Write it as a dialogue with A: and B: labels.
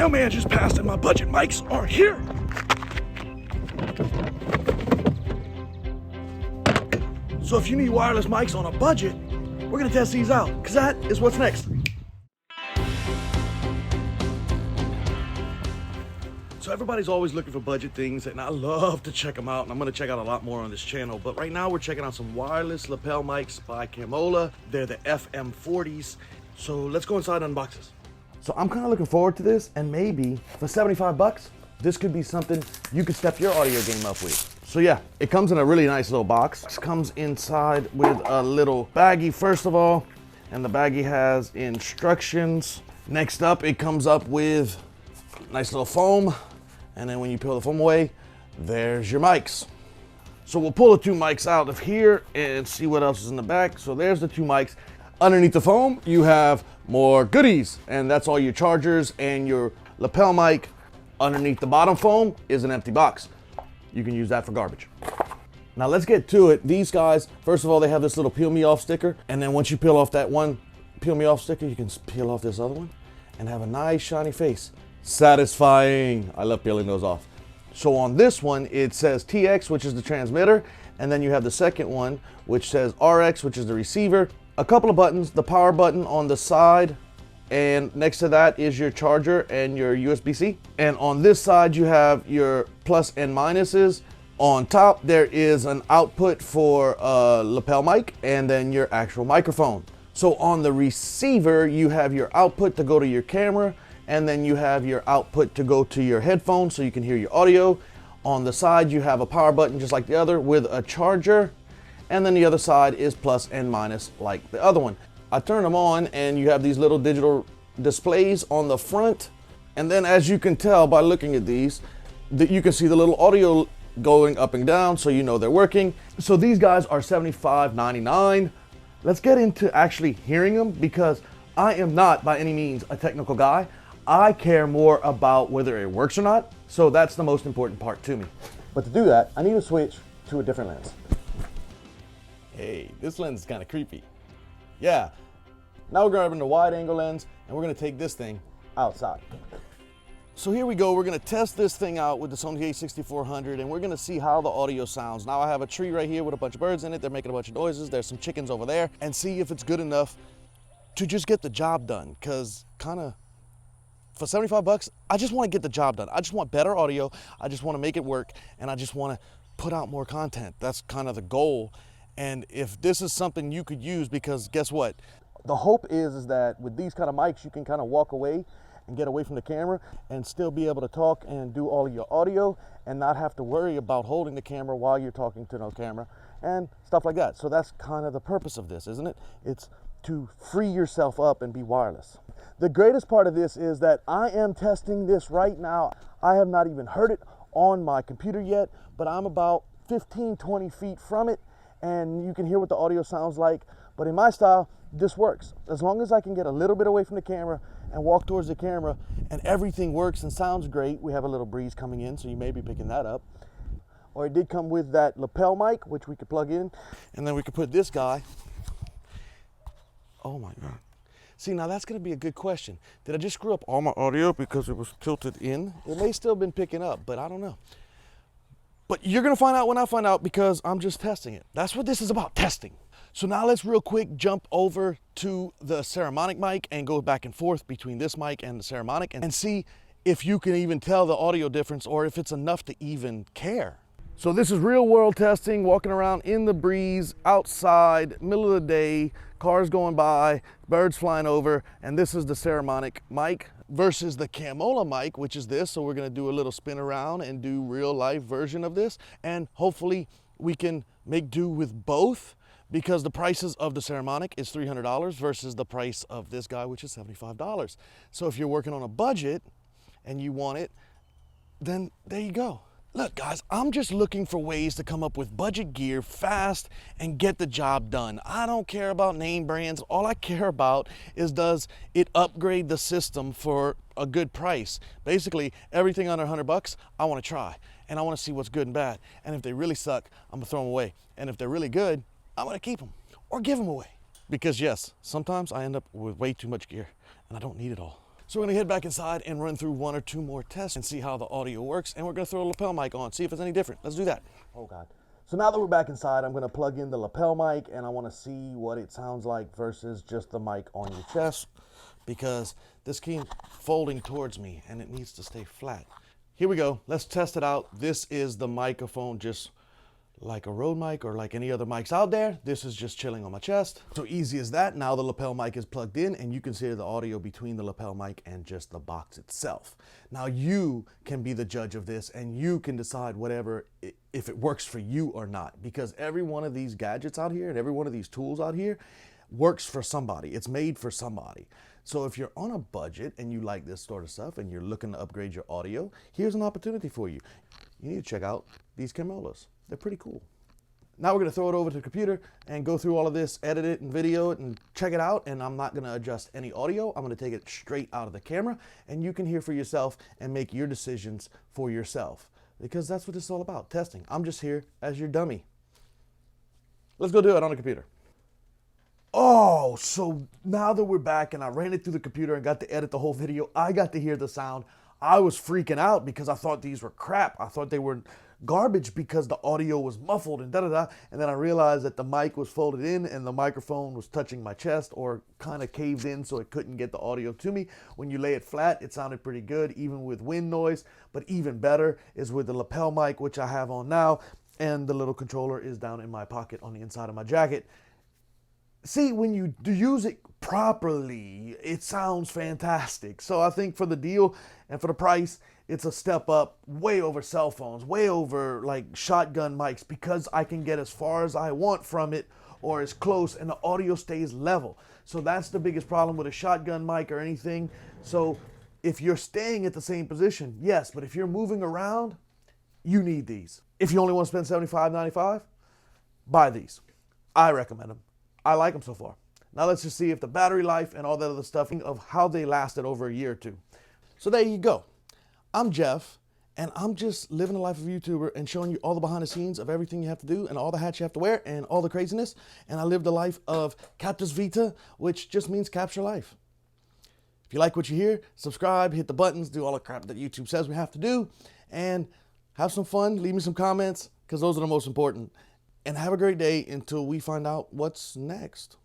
A: mailman just passed and my budget mics are here. So if you need wireless mics on a budget, we're gonna test these out, because that is what's next. So everybody's always looking for budget things, and I love to check them out, and I'm gonna check out a lot more on this channel. But right now we're checking out some wireless lapel mics by Camola. They're the FM40s. So let's go inside and unbox this. So I'm kind of looking forward to this, and maybe for 75 bucks, this could be something you could step your audio game up with. So yeah, it comes in a really nice little box. It comes inside with a little baggie first of all, and the baggie has instructions. Next up, it comes up with nice little foam, and then when you peel the foam away, there's your mics. So we'll pull the two mics out of here and see what else is in the back. So there's the two mics. Underneath the foam, you have more goodies, and that's all your chargers and your lapel mic. Underneath the bottom foam is an empty box. You can use that for garbage. Now let's get to it. These guys, first of all, they have this little peel me off sticker, and then once you peel off that one peel me off sticker, you can peel off this other one and have a nice shiny face. Satisfying. I love peeling those off. So on this one, it says TX, which is the transmitter, and then you have the second one, which says RX, which is the receiver. A couple of buttons, the power button on the side, and next to that is your charger and your USB-C. And on this side, you have your plus and minuses. On top, there is an output for a lapel mic and then your actual microphone. So on the receiver, you have your output to go to your camera, and then you have your output to go to your headphones so you can hear your audio. On the side, you have a power button just like the other with a charger, and then the other side is plus and minus like the other one. I turn them on and you have these little digital displays on the front, and then as you can tell by looking at these, that you can see the little audio going up and down, so you know they're working. So these guys are $75.99. Let's get into actually hearing them, because I am not by any means a technical guy. I care more about whether it works or not, so that's the most important part to me. But to do that, I need to switch to a different lens. Hey, this lens is kind of creepy. Yeah, now we're grabbing the wide angle lens, and we're gonna take this thing outside. So here we go, we're gonna test this thing out with the Sony a6400, and we're gonna see how the audio sounds. Now I have a tree right here with a bunch of birds in it, they're making a bunch of noises, there's some chickens over there, and see if it's good enough to just get the job done, because for 75 bucks, I just wanna get the job done. I just want better audio, I just wanna make it work, and I just wanna put out more content. That's kind of the goal. And if this is something you could use, because guess what? The hope is that with these kind of mics, you can kind of walk away and get away from the camera and still be able to talk and do all of your audio and not have to worry about holding the camera while you're talking to no camera and stuff like that. So that's kind of the purpose of this, isn't it? It's to free yourself up and be wireless. The greatest part of this is that I am testing this right now. I have not even heard it on my computer yet, but I'm about 15, 20 feet from it, and you can hear what the audio sounds like. But in my style, this works. As long as I can get a little bit away from the camera and walk towards the camera and everything works and sounds great. We have a little breeze coming in, so you may be picking that up. Or it did come with that lapel mic, which we could plug in. And then we could put this guy. Oh my God. See, now that's gonna be a good question. Did I just screw up all my audio because it was tilted in? It may still have been picking up, but I don't know. But you're gonna find out when I find out, because I'm just testing it. That's what this is about, testing. So now let's real quick jump over to the Ceremonic mic and go back and forth between this mic and the Ceremonic and see if you can even tell the audio difference or if it's enough to even care. So this is real world testing, walking around in the breeze, outside, middle of the day, cars going by, birds flying over, and this is the Ceremonic mic versus the Camola mic, which is this. So we're gonna do a little spin around and do real life version of this, and hopefully we can make do with both, because the prices of the Ceremonic is $300 versus the price of this guy, which is $75. So if you're working on a budget and you want it, then there you go. Look guys, I'm just looking for ways to come up with budget gear fast and get the job done. I don't care about name brands. All I care about is, does it upgrade the system for a good price? Basically, everything under 100 bucks, I want to try. And I want to see what's good and bad. And if they really suck, I'm gonna throw them away. And if they're really good, I'm gonna keep them or give them away. Because yes, sometimes I end up with way too much gear and I don't need it all. So we're gonna head back inside and run through 1 or 2 more tests and see how the audio works. And we're gonna throw a lapel mic on, see if it's any different. Let's do that. Oh God. So now that we're back inside, I'm gonna plug in the lapel mic and I wanna see what it sounds like versus just the mic on your chest, because this keeps folding towards me and it needs to stay flat. Here we go, let's test it out. This is the microphone, just like a Rode mic or like any other mics out there. This is just chilling on my chest. So easy as that. Now the lapel mic is plugged in and you can hear the audio between the lapel mic and just the box itself. Now you can be the judge of this and you can decide whatever, if it works for you or not, because every one of these gadgets out here and every one of these tools out here works for somebody. It's made for somebody. So if you're on a budget and you like this sort of stuff and you're looking to upgrade your audio, here's an opportunity for you. You need to check out these Camolas. They're pretty cool. Now we're gonna throw it over to the computer and go through all of this, edit it and video it and check it out. And I'm not gonna adjust any audio. I'm gonna take it straight out of the camera and you can hear for yourself and make your decisions for yourself, because that's what this is all about, testing. I'm just here as your dummy. Let's go do it on the computer. Oh, so now that we're back and I ran it through the computer and got to edit the whole video, I got to hear the sound. I was freaking out because I thought these were crap. I thought they were garbage because the audio was muffled and da-da-da. And then I realized that the mic was folded in and the microphone was touching my chest or kind of caved in so it couldn't get the audio to me. When you lay it flat, it sounded pretty good, even with wind noise. But even better is with the lapel mic, which I have on now, and the little controller is down in my pocket on the inside of my jacket. See, when you use it properly, it sounds fantastic. So I think for the deal and for the price, it's a step up, way over cell phones, way over like shotgun mics, because I can get as far as I want from it or as close and the audio stays level. So that's the biggest problem with a shotgun mic or anything. So if you're staying at the same position, yes, but if you're moving around, you need these. If you only want to spend $75.95, buy these. I recommend them. I like them so far. Now let's just see if the battery life and all that other stuff of how they lasted over a year or two. So there you go. I'm Jeff, and I'm just living the life of a YouTuber and showing you all the behind the scenes of everything you have to do and all the hats you have to wear and all the craziness. And I live the life of Captus Vita, which just means capture life. If you like what you hear, subscribe, hit the buttons, do all the crap that YouTube says we have to do, and have some fun. Leave me some comments, because those are the most important. And have a great day until we find out what's next.